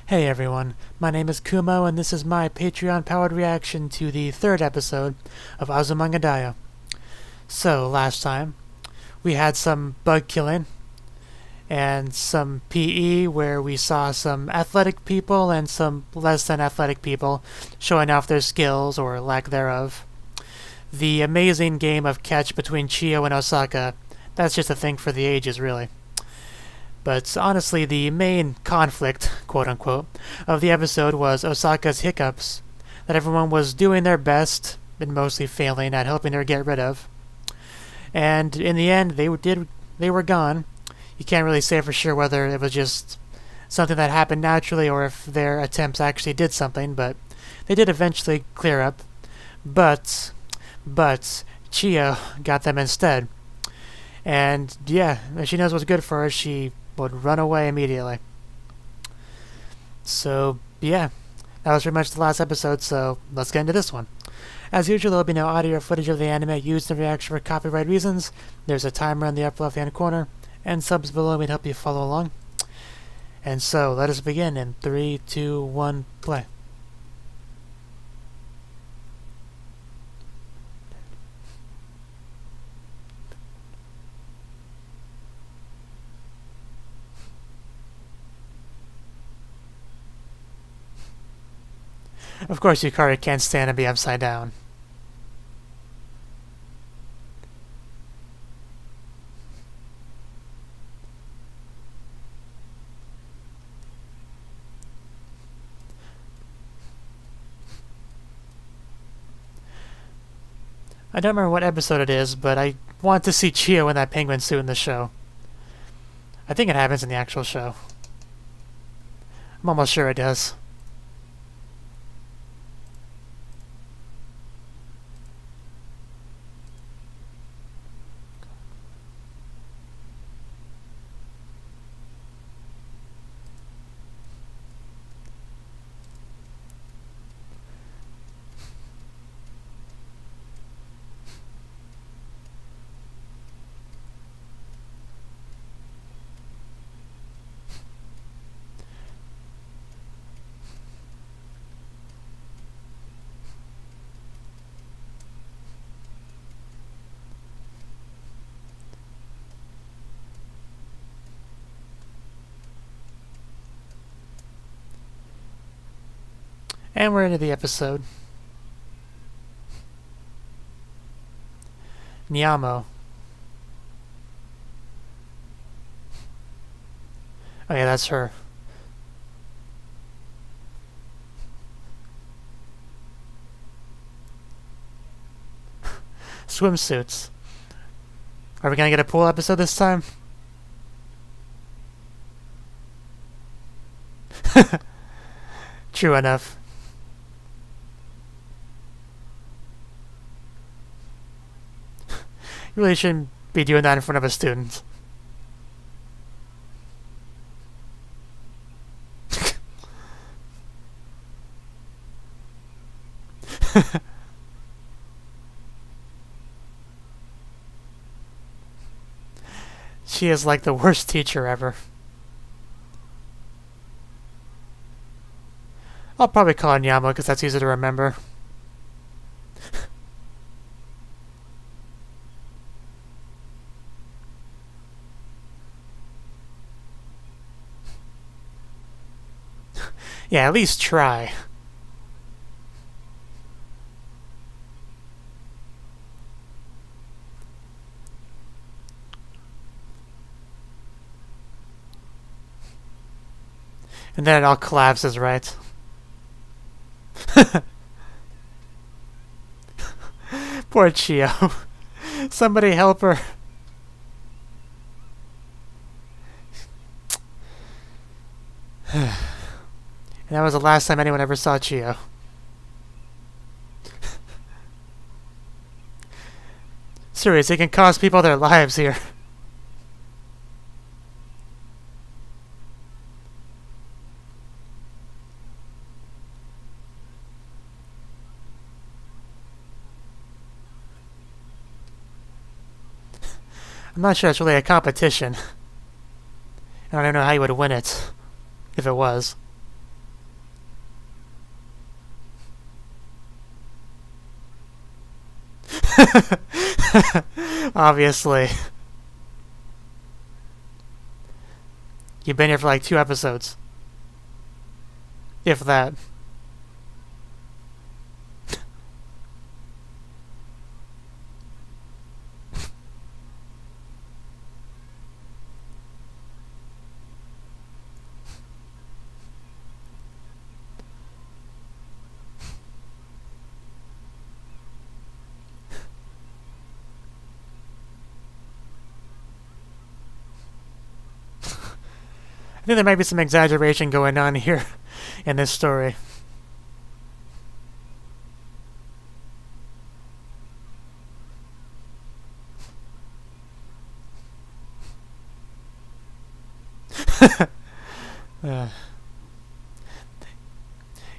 Hey everyone, my name is Kumo and this is my Patreon-powered reaction to the third episode of Azumanga Daioh. So, last time, we had some bug killing and some PE where we saw some athletic people and some less than athletic people showing off their skills or lack thereof. The amazing game of catch between Chiyo and Osaka, that's just a thing for the ages really. But honestly, the main conflict, quote-unquote, of the episode was Osaka's hiccups, that everyone was doing their best, and mostly failing at helping her get rid of. And in the end, they were gone. You can't really say for sure whether it was just something that happened naturally or if their attempts actually did something, but they did eventually clear up. But Chiyo got them instead. And yeah, if she knows what's good for her, she would run away immediately. So, yeah, that was pretty much the last episode, so let's get into this one. As usual, there will be no audio or footage of the anime used in the reaction for copyright reasons. There's a timer in the upper left-hand corner, and subs below would help you follow along. And so, let us begin in 3, 2, 1, play. Of course, Yukari can't stand to be upside down. I don't remember what episode it is, but I want to see Chiyo in that penguin suit in the show. I think it happens in the actual show. I'm almost sure it does. And we're into the episode. Nyamo. Oh yeah, that's her. Swimsuits. Are we gonna get a pool episode this time? True enough. You really shouldn't be doing that in front of a student. She is like the worst teacher ever. I'll probably call her Nyamo because that's easy to remember. Yeah, at least try. And then it all collapses, right? Poor Chiyo. Somebody help her. And that was the last time anyone ever saw Chiyo. Serious, it can cost people their lives here. I'm not sure it's really a competition. I don't know how you would win it, if it was. Obviously. You've been here for like 2 episodes. If that. I think there might be some exaggeration going on here in this story. uh,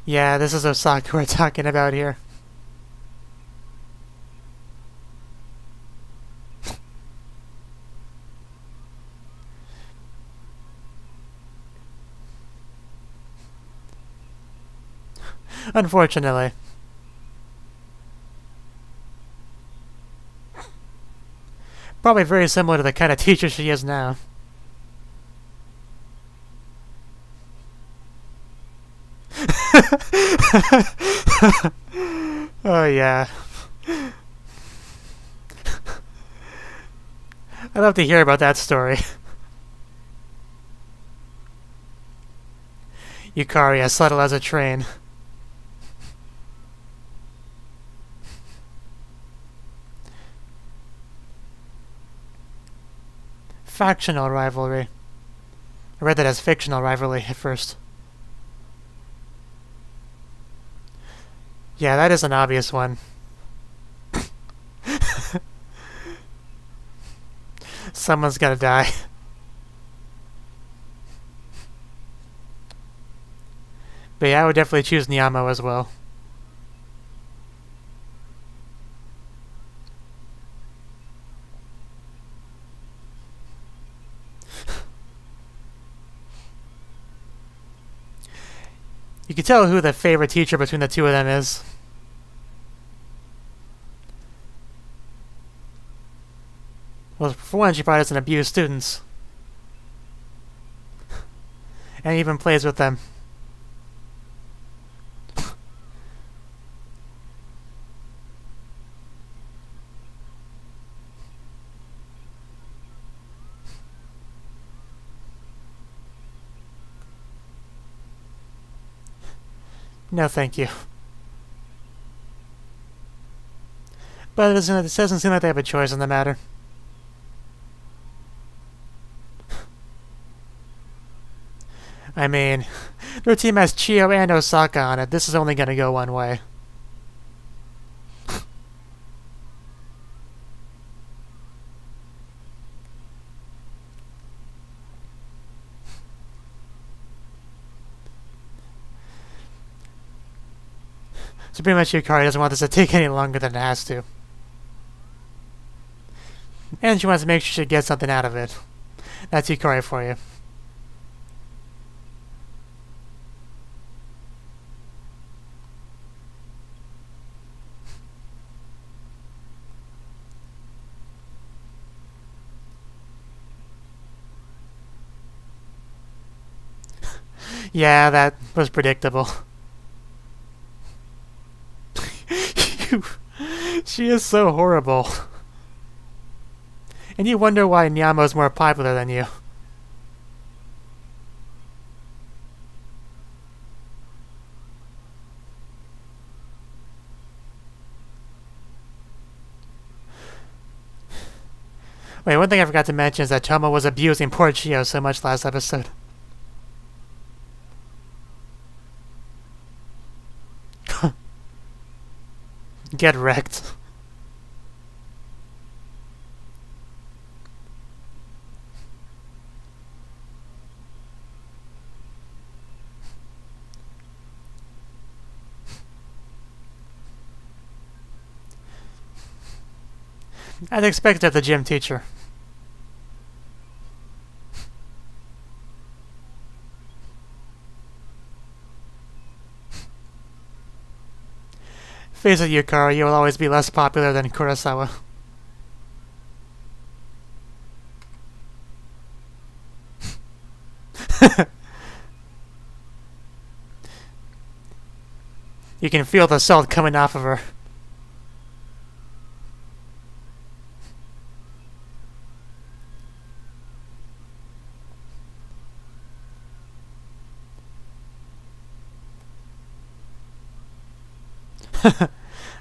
yeah, this is Osaka we're talking about here. Unfortunately. Probably very similar to the kind of teacher she is now. Oh, yeah. I'd love to hear about that story. Yukari as subtle as a train. Factional rivalry. I read that as fictional rivalry at first. Yeah, that is an obvious one. Someone's gotta die. But yeah, I would definitely choose Nyamo as well. You can tell who the favorite teacher between the two of them is. Well, for one, she probably doesn't abuse students. And even plays with them. No, thank you. But it doesn't seem like they have a choice in the matter. I mean, their team has Chio and Osaka on it. This is only going to go one way. So pretty much Yukari doesn't want this to take any longer than it has to. And she wants to make sure she gets something out of it. That's Yukari for you. Yeah, that was predictable. She is so horrible. And you wonder why Nyamo's more popular than you. Wait, one thing I forgot to mention is that Tomo was abusing poor Chio so much last episode. Get wrecked. I'd expect it of the gym teacher. Face it, Yukari, you will always be less popular than Kurosawa. You can feel the salt coming off of her.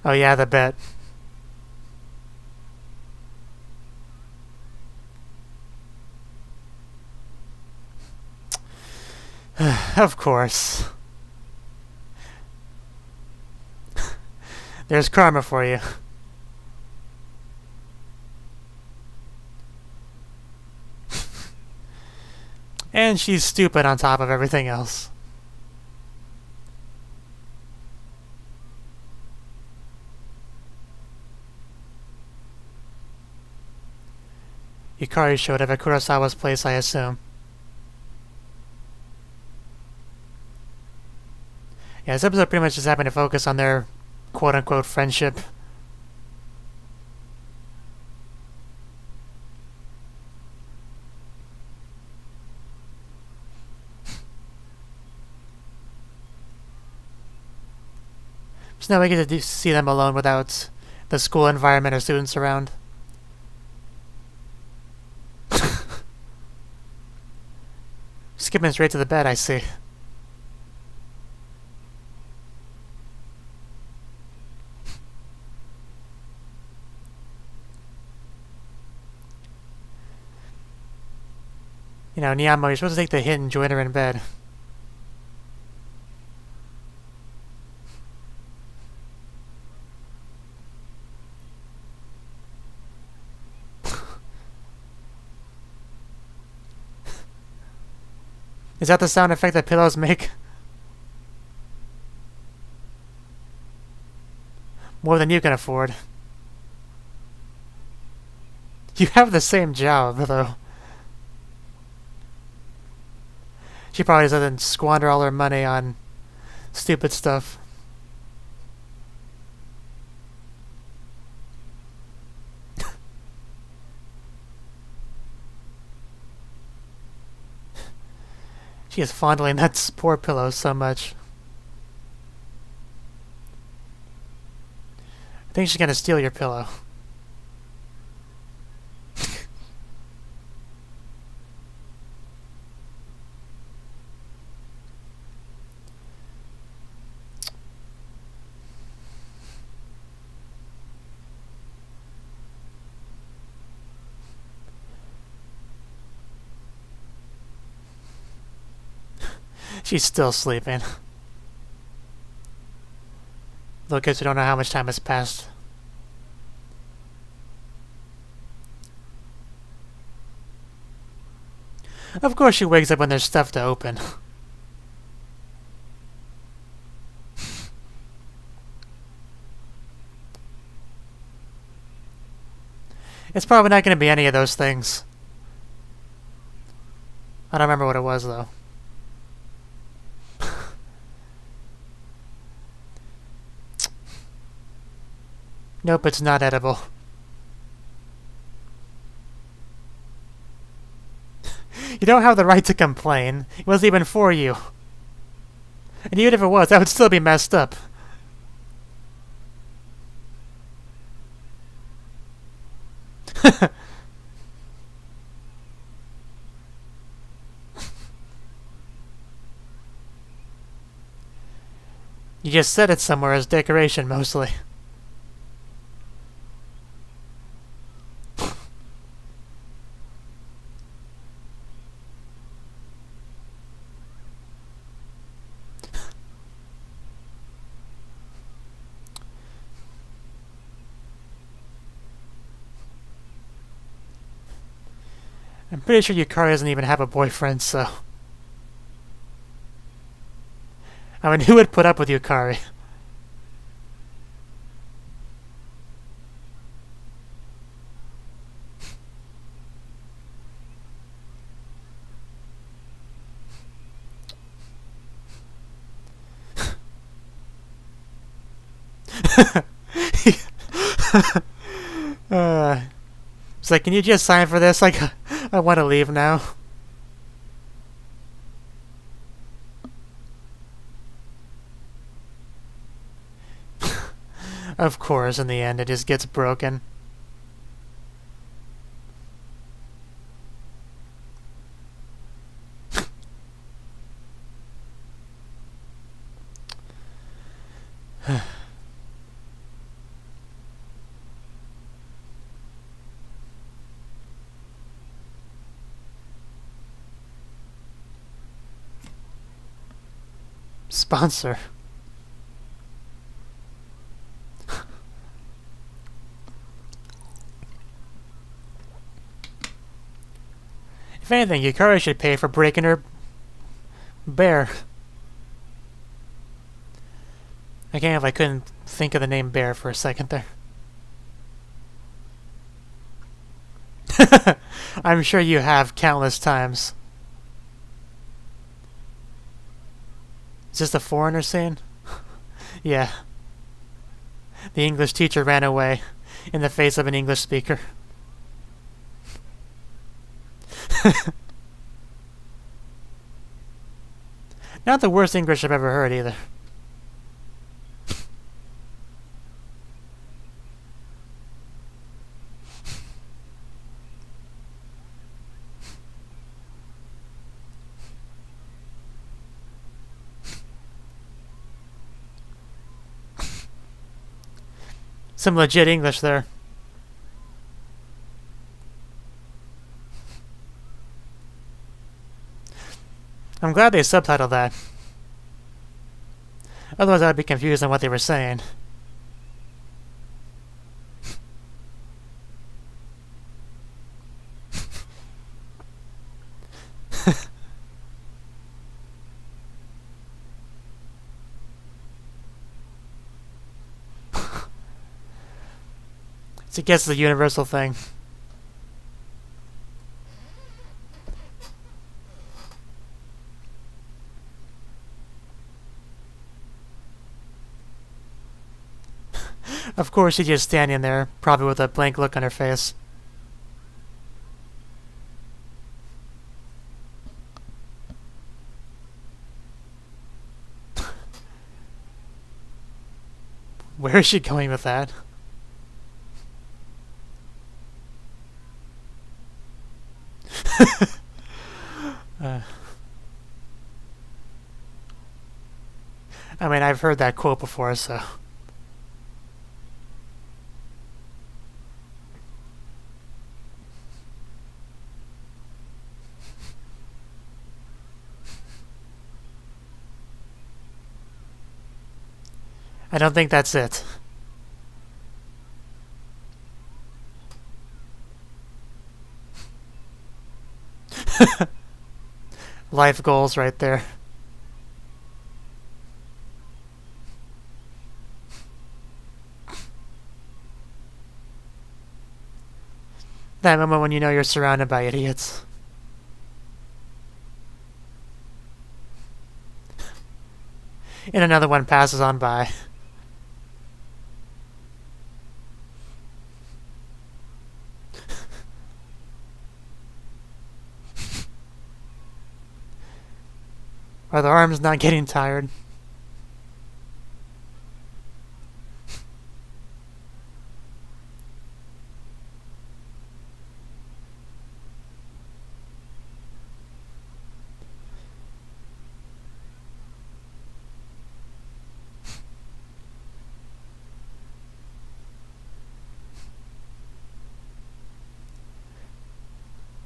Oh yeah, the bet. Of course. There's karma for you. And she's stupid on top of everything else. Yukari showed up at Kurosawa's place, I assume. Yeah, this episode pretty much just happened to focus on their quote-unquote friendship. So now we get to see them alone without the school environment or students around. Skipping straight to the bed, I see. You know, Nyamo, you're supposed to take the hint and join her in bed. Is that the sound effect that pillows make? More than you can afford. You have the same job, though. She probably doesn't squander all her money on stupid stuff. She is fondling that poor pillow so much. I think she's gonna steal your pillow. She's still sleeping. Though, because we don't know how much time has passed. Of course she wakes up when there's stuff to open. It's probably not going to be any of those things. I don't remember what it was, though. Nope, it's not edible. You don't have the right to complain. It wasn't even for you. And even if it was, that would still be messed up. You just set it somewhere as decoration, mostly. I'm pretty sure Yukari doesn't even have a boyfriend, so... I mean, who would put up with Yukari? It's like, can you just sign for this? Like, I want to leave now. Of course, in the end, it just gets broken. Sponsor. If anything, Yukari should pay for breaking her bear. I can't if I couldn't think of the name bear for a second there. I'm sure you have countless times. Is this the foreigner scene? Yeah. The English teacher ran away in the face of an English speaker. Not the worst English I've ever heard either. Some legit English there. I'm glad they subtitled that. Otherwise I'd be confused on what they were saying. I guess it's a universal thing. Of course, she's just standing there, probably with a blank look on her face. Where is she going with that? I mean, I've heard that quote before, so... I don't think that's it. Life goals right there. That moment when you know you're surrounded by idiots. And another one passes on by. Are the arms not getting tired?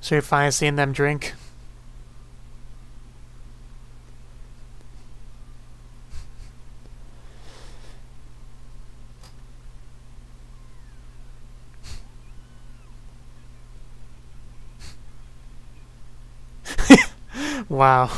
So you're finally seeing them drink? Wow.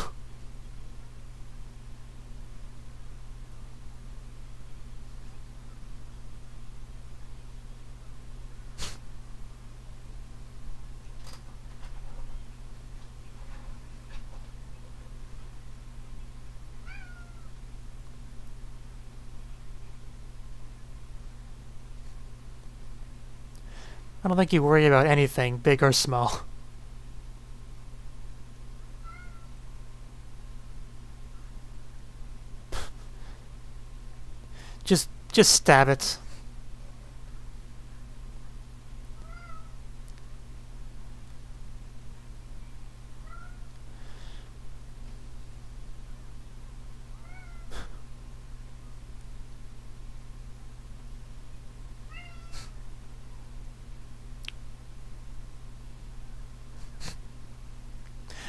I don't think you worry about anything, big or small. Just stab it.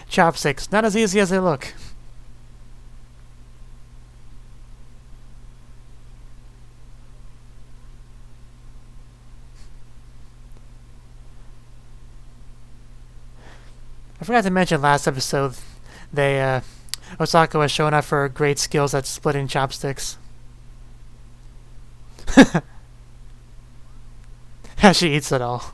Chopsticks, not as easy as they look. I forgot to mention last episode, Osaka was showing off her great skills at splitting chopsticks. How she eats it all.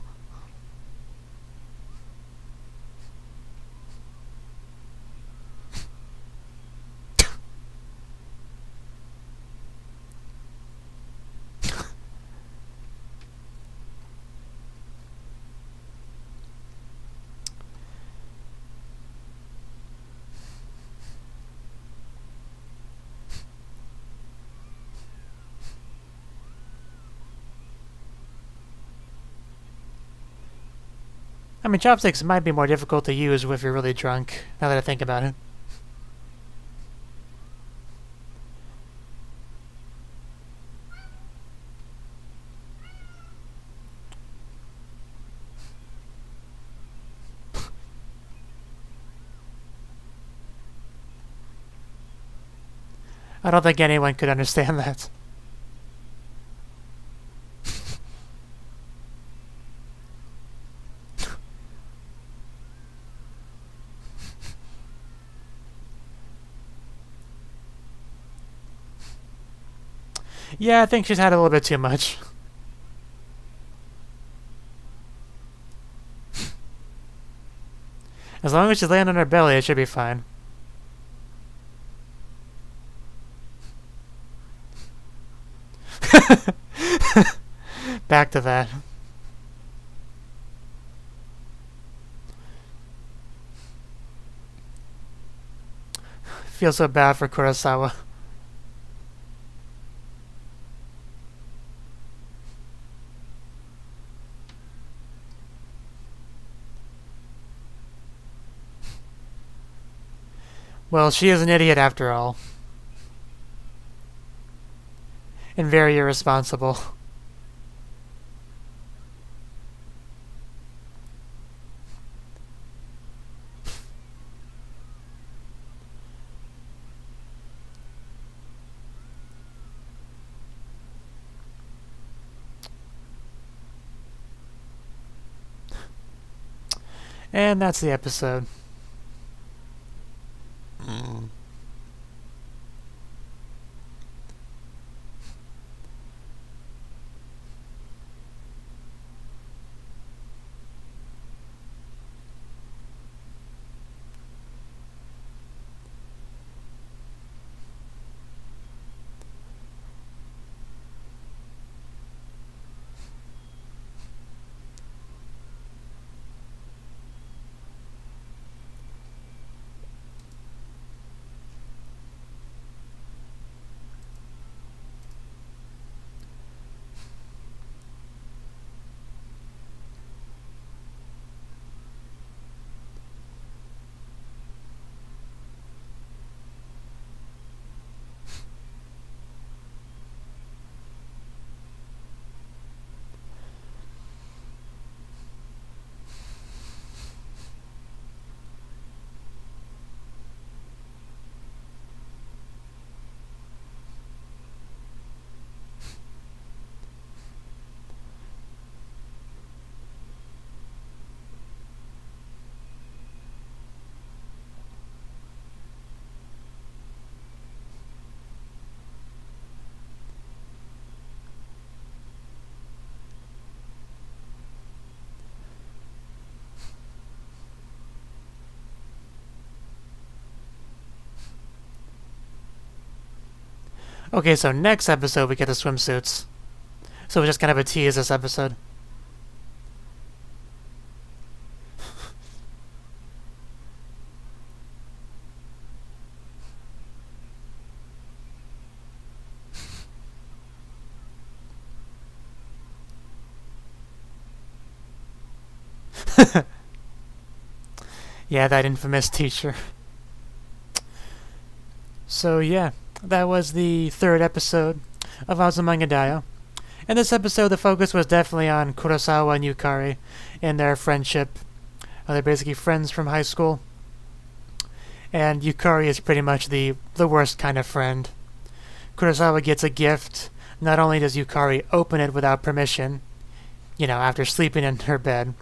I mean, chopsticks might be more difficult to use if you're really drunk, now that I think about it. I don't think anyone could understand that. Yeah, I think she's had a little bit too much. As long as she's laying on her belly, it should be fine. Back to that. Feel so bad for Kurosawa. Well, she is an idiot after all. And very irresponsible. And that's the episode. Okay, so next episode we get the swimsuits. So we just kind of a tease this episode. Yeah, that infamous teacher. So yeah, that was the third episode of Azumanga Daioh. In this episode, the focus was definitely on Kurosawa and Yukari and their friendship. They're basically friends from high school. And Yukari is pretty much the worst kind of friend. Kurosawa gets a gift. Not only does Yukari open it without permission, after sleeping in her bed,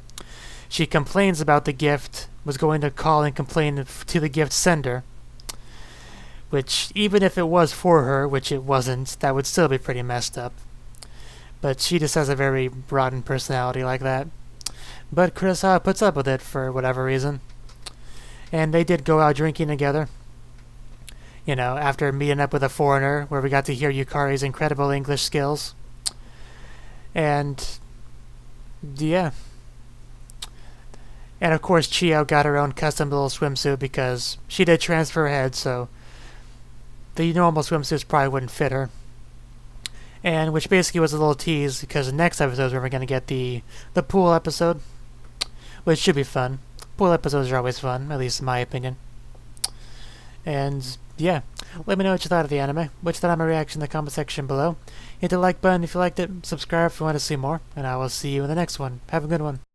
she complains about the gift, was going to call and complain to the gift sender, which, even if it was for her, which it wasn't, that would still be pretty messed up. But she just has a very rotten personality like that. But Kurosawa puts up with it for whatever reason. And they did go out drinking together. After meeting up with a foreigner, where we got to hear Yukari's incredible English skills. And, yeah. And of course, Chio got her own custom little swimsuit because she did transfer her head, so the normal swimsuits probably wouldn't fit her. And which basically was a little tease, because the next episode is where we're going to get the pool episode, which should be fun. Pool episodes are always fun, at least in my opinion. And yeah, let me know what you thought of the anime, what you thought of my reaction in the comment section below. Hit the like button if you liked it, subscribe if you want to see more, and I will see you in the next one. Have a good one.